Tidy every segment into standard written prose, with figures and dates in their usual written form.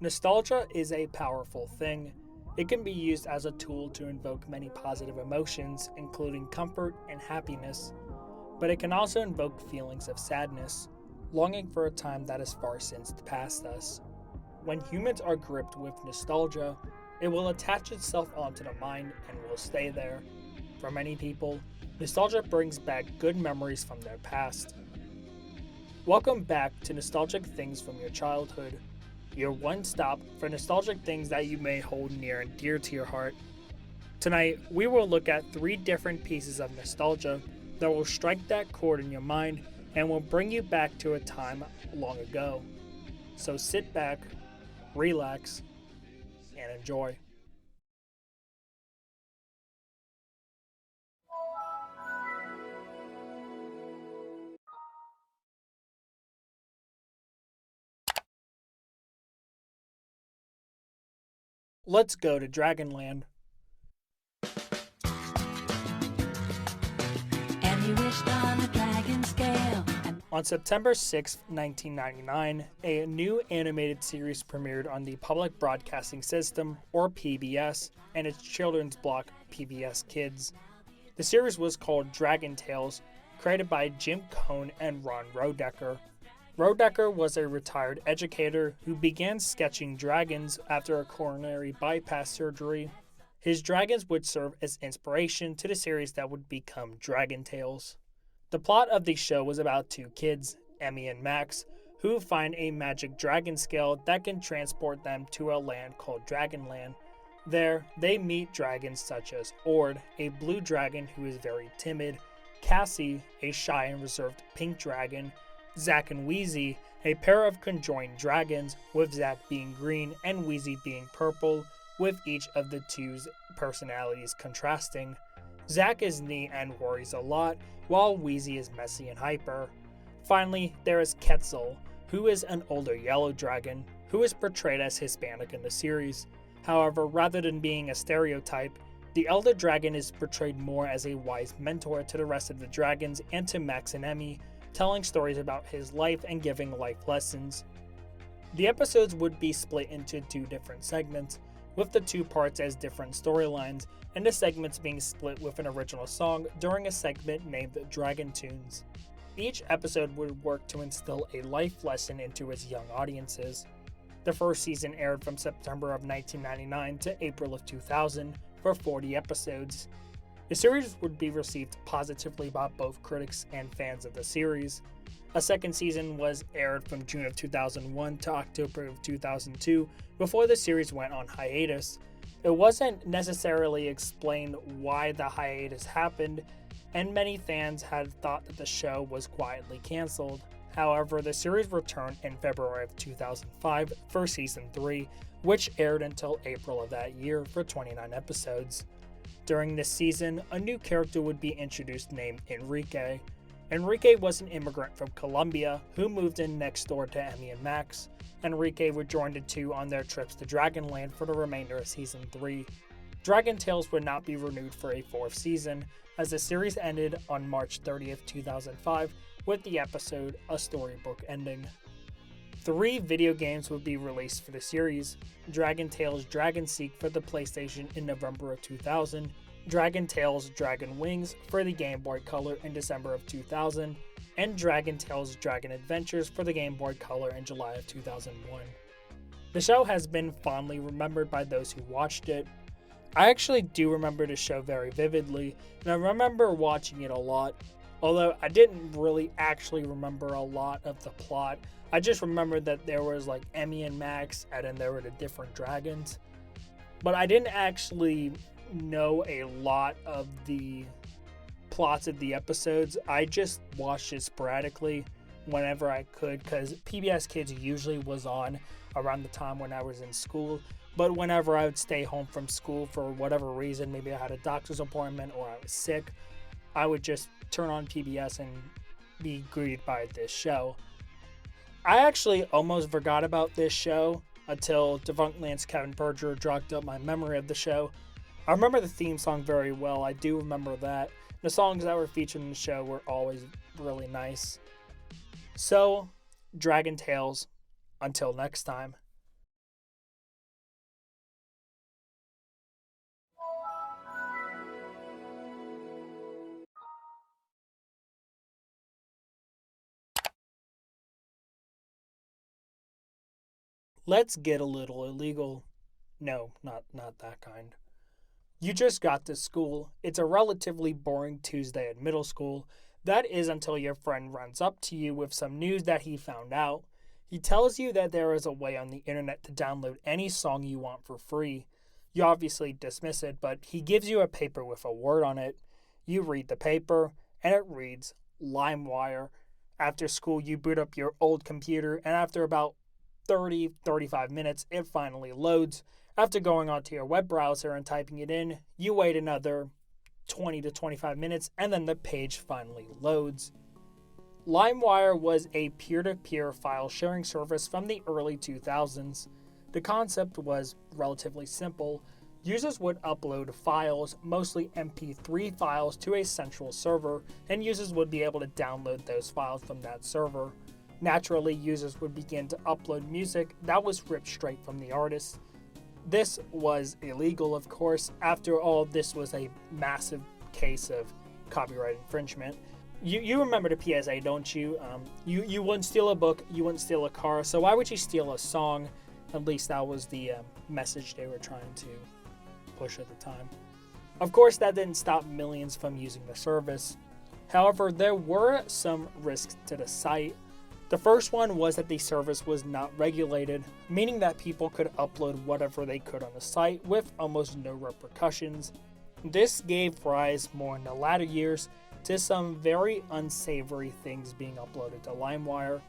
Nostalgia is a powerful thing. It can be used as a tool to invoke many positive emotions, including comfort and happiness, but it can also invoke feelings of sadness, longing for a time that has far since passed us. When humans are gripped with nostalgia, it will attach itself onto the mind and will stay there. For many people, nostalgia brings back good memories from their past. Welcome back to Nostalgic Things from Your Childhood, your one stop for nostalgic things that you may hold near and dear to your heart. Tonight, we will look at 3 different pieces of nostalgia that will strike that chord in your mind and will bring you back to a time long ago. So sit back, relax, and enjoy. Let's go to Dragonland. And he wished on a dragon scale. On September 6, 1999, a new animated series premiered on the Public Broadcasting System, or PBS, and its children's block, PBS Kids. The series was called Dragon Tales, created by Jim Cohn and Ron Rodecker. Rodecker was a retired educator who began sketching dragons after a coronary bypass surgery. His dragons would serve as inspiration to the series that would become Dragon Tales. The plot of the show was about 2 kids, Emmy and Max, who find a magic dragon scale that can transport them to a land called Dragonland. There, they meet dragons such as Ord, a blue dragon who is very timid, Cassie, a shy and reserved pink dragon, Zack and Wheezy, a pair of conjoined dragons, with Zack being green and Wheezy being purple, with each of the two's personalities contrasting. Zack is neat and worries a lot, while Wheezy is messy and hyper. Finally, there is Quetzal, who is an older yellow dragon, who is portrayed as Hispanic in the series. However, rather than being a stereotype, the elder dragon is portrayed more as a wise mentor to the rest of the dragons and to Max and Emmy, telling stories about his life and giving life lessons. The episodes would be split into 2 different segments, with the 2 parts as different storylines, and the segments being split with an original song during a segment named Dragon Tunes. Each episode would work to instill a life lesson into its young audiences. The first season aired from September of 1999 to April of 2000 for 40 episodes. The series would be received positively by both critics and fans of the series. A second season was aired from June of 2001 to October of 2002 before the series went on hiatus. It wasn't necessarily explained why the hiatus happened, and many fans had thought that the show was quietly cancelled. However, the series returned in February of 2005 for season 3, which aired until April of that year for 29 episodes. During this season, a new character would be introduced named Enrique. Enrique was an immigrant from Colombia who moved in next door to Emmy and Max. Enrique would join the 2 on their trips to Dragonland for the remainder of season 3. Dragon Tales would not be renewed for a 4th season, as the series ended on March 30th, 2005, with the episode A Storybook Ending. 3 video games would be released for the series: Dragon Tales Dragon Seek for the PlayStation in November of 2000, Dragon Tales Dragon Wings for the Game Boy Color in December of 2000, and Dragon Tales Dragon Adventures for the Game Boy Color in July of 2001. The show has been fondly remembered by those who watched it. I actually do remember the show very vividly, and I remember watching it a lot, although I didn't really actually remember a lot of the plot. I just remembered that there was like Emmy and Max, and then there were the different dragons. But I didn't actually know a lot of the plots of the episodes. I just watched it sporadically whenever I could, because PBS Kids usually was on around the time when I was in school. But whenever I would stay home from school for whatever reason, maybe I had a doctor's appointment or I was sick, I would just turn on PBS and be greeted by this show. I actually almost forgot about this show until Defunctland's Kevin Berger jogged up my memory of the show. I remember the theme song very well. I do remember that. The songs that were featured in the show were always really nice. So, Dragon Tales, until next time. Let's get a little illegal. No, not that kind. You just got to school. It's a relatively boring Tuesday at middle school. That is until your friend runs up to you with some news that he found out. He tells you that there is a way on the internet to download any song you want for free. You obviously dismiss it, but he gives you a paper with a word on it. You read the paper, and it reads LimeWire. After school, you boot up your old computer, and after about 35 minutes, it finally loads. After going onto your web browser and typing it in, you wait another 20 to 25 minutes, and then the page finally loads. LimeWire was a peer-to-peer file sharing service from the early 2000s. The concept was relatively simple. Users would upload files, mostly MP3 files, to a central server, and users would be able to download those files from that server. Naturally, users would begin to upload music that was ripped straight from the artist. This was illegal, of course. After all, this was a massive case of copyright infringement. You remember the PSA, don't you? You wouldn't steal a book, you wouldn't steal a car, so why would you steal a song? At least that was the message they were trying to push at the time. Of course, that didn't stop millions from using the service. However, there were some risks to the site. The first one was that the service was not regulated, meaning that people could upload whatever they could on the site with almost no repercussions. This gave rise, more in the latter years, to some very unsavory things being uploaded to LimeWire.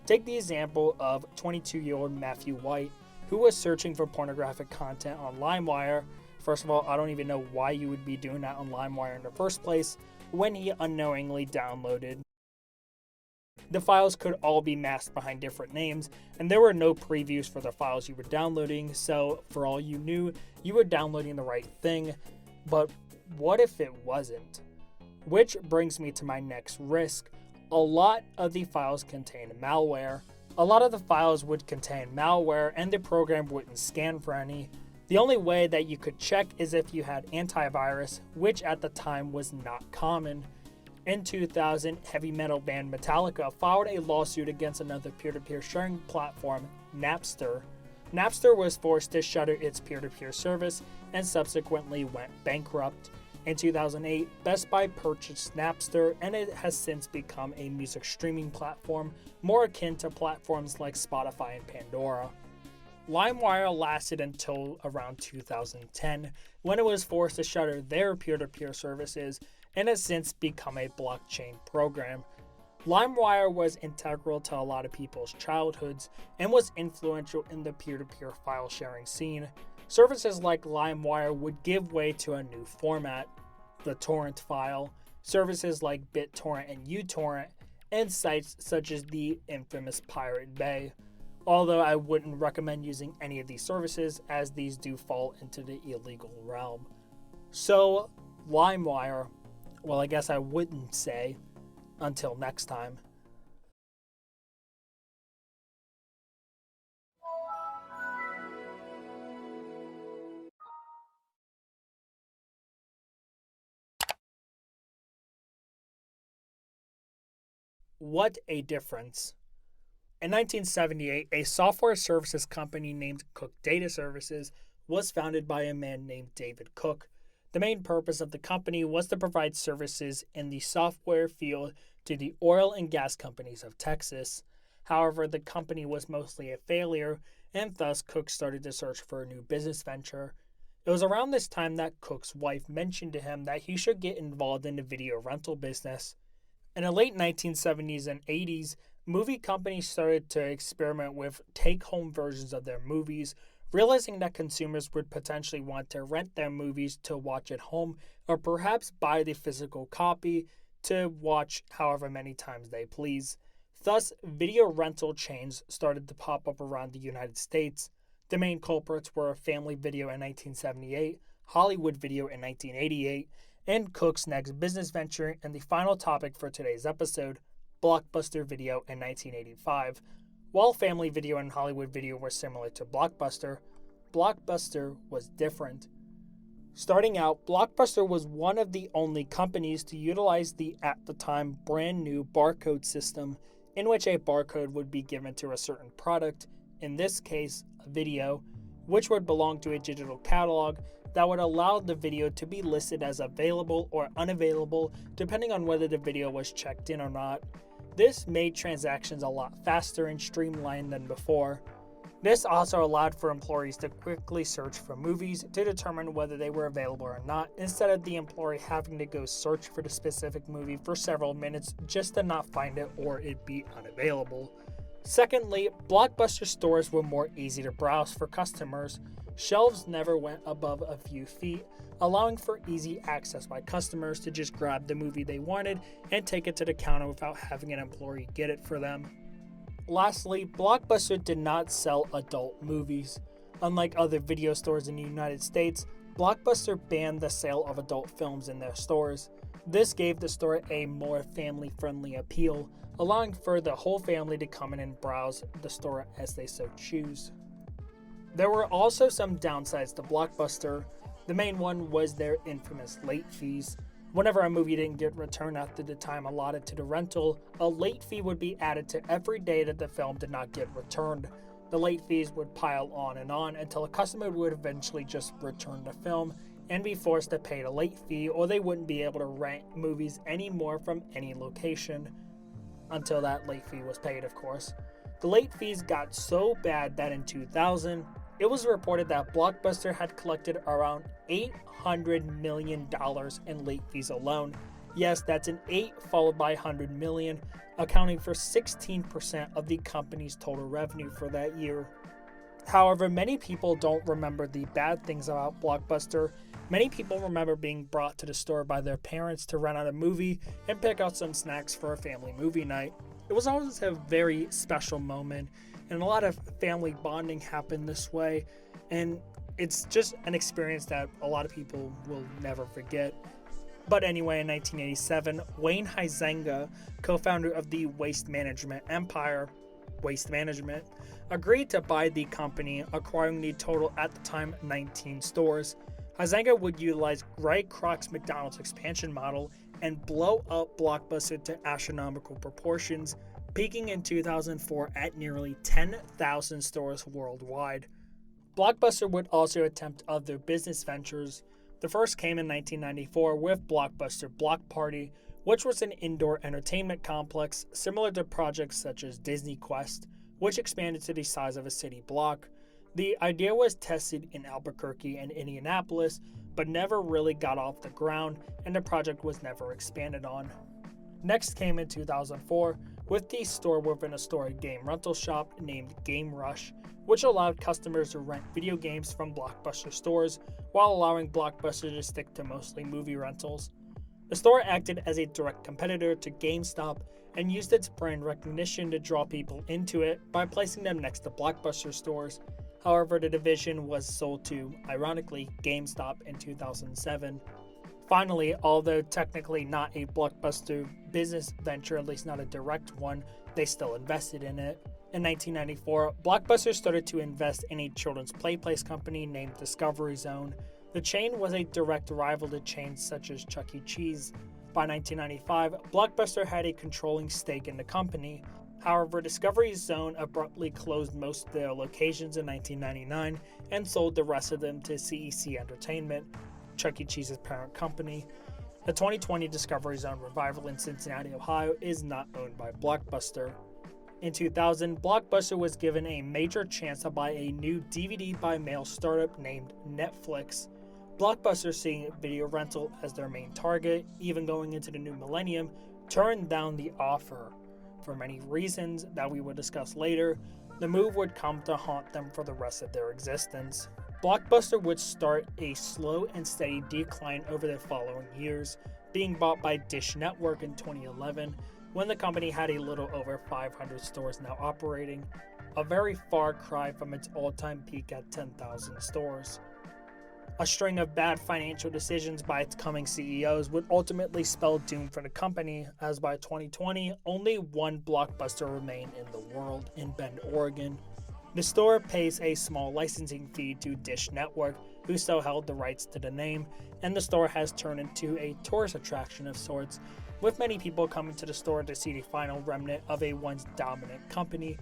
Take the example of 22-year-old Matthew White, who was searching for pornographic content on LimeWire. First of all, I don't even know why you would be doing that on LimeWire in the first place when he unknowingly downloaded. The files could all be masked behind different names, and there were no previews for the files you were downloading, so for all you knew, you were downloading the right thing. But what if it wasn't? Which brings me to my next risk. A lot of the files contain malware. A lot of the files would contain malware, and the program wouldn't scan for any. The only way that you could check is if you had antivirus, which at the time was not common. In 2000, heavy metal band Metallica filed a lawsuit against another peer-to-peer sharing platform, Napster. Napster was forced to shutter its peer-to-peer service and subsequently went bankrupt. In 2008, Best Buy purchased Napster, and it has since become a music streaming platform more akin to platforms like Spotify and Pandora. LimeWire lasted until around 2010, when it was forced to shutter their peer-to-peer services and has since become a blockchain program. LimeWire was integral to a lot of people's childhoods and was influential in the peer-to-peer file sharing scene. Services like LimeWire would give way to a new format, the torrent file, services like BitTorrent and uTorrent, and sites such as the infamous Pirate Bay. Although I wouldn't recommend using any of these services, as these do fall into the illegal realm. So, LimeWire, well, I guess I wouldn't say. Until next time. What a difference. In 1978, a software services company named Cook Data Services was founded by a man named David Cook. The main purpose of the company was to provide services in the software field to the oil and gas companies of Texas. However, the company was mostly a failure, and thus Cook started to search for a new business venture. It was around this time that Cook's wife mentioned to him that he should get involved in the video rental business. In the late 1970s and 80s, movie companies started to experiment with take-home versions of their movies, realizing that consumers would potentially want to rent their movies to watch at home or perhaps buy the physical copy to watch however many times they please. Thus, video rental chains started to pop up around the United States. The main culprits were Family Video in 1978, Hollywood Video in 1988, and Cook's next business venture, and the final topic for today's episode, Blockbuster Video in 1985. While Family Video and Hollywood Video were similar to Blockbuster, Blockbuster was different. Starting out, Blockbuster was one of the only companies to utilize the, at the time, brand new barcode system, in which a barcode would be given to a certain product in this case, a video, which would belong to a digital catalog that would allow the video to be listed as available or unavailable depending on whether the video was checked in or not. This made transactions a lot faster and streamlined than before. This also allowed for employees to quickly search for movies to determine whether they were available or not, instead of the employee having to go search for the specific movie for several minutes just to not find it or it be unavailable. Secondly, Blockbuster stores were more easy to browse for customers. Shelves never went above a few feet, allowing for easy access by customers to just grab the movie they wanted and take it to the counter without having an employee get it for them. Lastly, Blockbuster did not sell adult movies. Unlike other video stores in the United States, Blockbuster banned the sale of adult films in their stores. This gave the store a more family-friendly appeal, allowing for the whole family to come in and browse the store as they so choose. There were also some downsides to Blockbuster. The main one was their infamous late fees. Whenever a movie didn't get returned after the time allotted to the rental, a late fee would be added to every day that the film did not get returned. The late fees would pile on until a customer would eventually just return the film and be forced to pay the late fee, or they wouldn't be able to rent movies anymore from any location. Until that late fee was paid, of course. The late fees got so bad that in 2000, it was reported that Blockbuster had collected around $800 million in late fees alone. Yes, that's an 8 followed by 100 million, accounting for 16% of the company's total revenue for that year. However, many people don't remember the bad things about Blockbuster. Many people remember being brought to the store by their parents to rent out a movie and pick out some snacks for a family movie night. It was always a very special moment, and a lot of family bonding happened this way, and it's just an experience that a lot of people will never forget. But anyway, in 1987, Wayne Huizenga, co-founder of the waste management empire, Waste Management, agreed to buy the company, acquiring the total at the time 19 stores. Huizenga would utilize Ray Kroc's McDonald's expansion model and blow up Blockbuster to astronomical proportions, peaking in 2004 at nearly 10,000 stores worldwide. Blockbuster would also attempt other business ventures. The first came in 1994 with Blockbuster Block Party, which was an indoor entertainment complex similar to projects such as Disney Quest, which expanded to the size of a city block. The idea was tested in Albuquerque and Indianapolis, but never really got off the ground, and the project was never expanded on. Next came in 2004 with the store within a store game rental shop named Game Rush, which allowed customers to rent video games from Blockbuster stores while allowing Blockbuster to stick to mostly movie rentals. The store acted as a direct competitor to GameStop and used its brand recognition to draw people into it by placing them next to Blockbuster stores. However, the division was sold to, ironically, GameStop in 2007. Finally, although technically not a Blockbuster business venture, at least not a direct one, they still invested in it. In 1994, Blockbuster started to invest in a children's play place company named Discovery Zone. The chain was a direct rival to chains such as Chuck E. Cheese. By 1995, Blockbuster had a controlling stake in the company. However, Discovery Zone abruptly closed most of their locations in 1999 and sold the rest of them to CEC Entertainment, Chuck E. Cheese's parent company. The 2020 Discovery Zone revival in Cincinnati, Ohio is not owned by Blockbuster. In 2000, Blockbuster was given a major chance to buy a new DVD by mail startup named Netflix. Blockbuster, seeing video rental as their main target, even going into the new millennium, turned down the offer. For many reasons that we would discuss later, the move would come to haunt them for the rest of their existence. Blockbuster would start a slow and steady decline over the following years, being bought by Dish Network in 2011, when the company had a little over 500 stores now operating, a very far cry from its all-time peak at 10,000 stores. A string of bad financial decisions by its coming CEOs would ultimately spell doom for the company, as by 2020, only one Blockbuster remained in the world, in Bend, Oregon. The store pays a small licensing fee to Dish Network, who still held the rights to the name, and the store has turned into a tourist attraction of sorts, with many people coming to the store to see the final remnant of a once dominant company.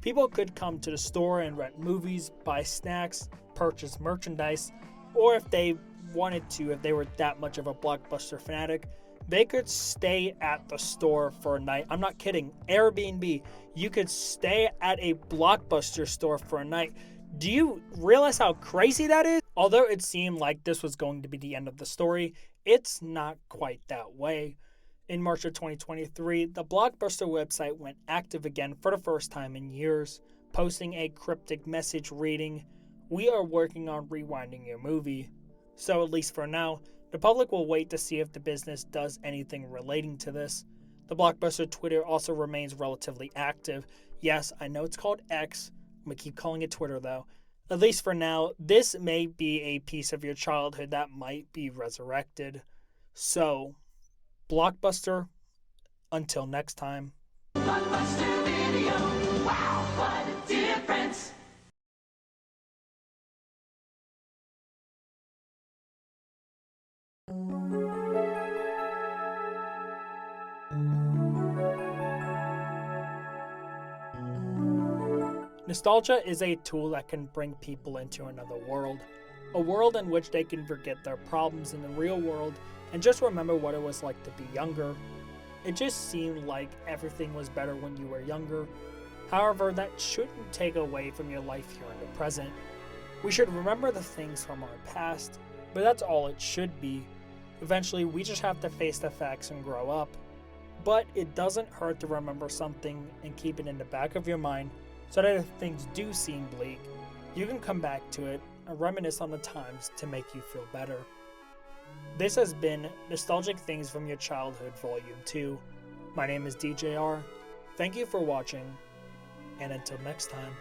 People could come to the store and rent movies, buy snacks, purchase merchandise, or if they wanted to, if they were that much of a Blockbuster fanatic, they could stay at the store for a night. I'm not kidding. Airbnb. You could stay at a Blockbuster store for a night. Do you realize how crazy that is? Although it seemed like this was going to be the end of the story, it's not quite that way. In March of 2023, the Blockbuster website went active again for the first time in years, posting a cryptic message reading, "We are working on rewinding your movie." So at least for now, the public will wait to see if the business does anything relating to this. The Blockbuster Twitter also remains relatively active. Yes, I know it's called X. I'm going to keep calling it Twitter though. At least for now, this may be a piece of your childhood that might be resurrected. So, Blockbuster, until next time. Blockbuster Video. Wow, what a difference. Nostalgia is a tool that can bring people into another world. A world in which they can forget their problems in the real world and just remember what it was like to be younger. It just seemed like everything was better when you were younger. However, that shouldn't take away from your life here in the present. We should remember the things from our past, but that's all it should be. Eventually, we just have to face the facts and grow up. But it doesn't hurt to remember something and keep it in the back of your mind so that if things do seem bleak, you can come back to it and reminisce on the times to make you feel better. This has been Nostalgic Things from Your Childhood Volume 2. My name is DJR. Thank you for watching, and until next time.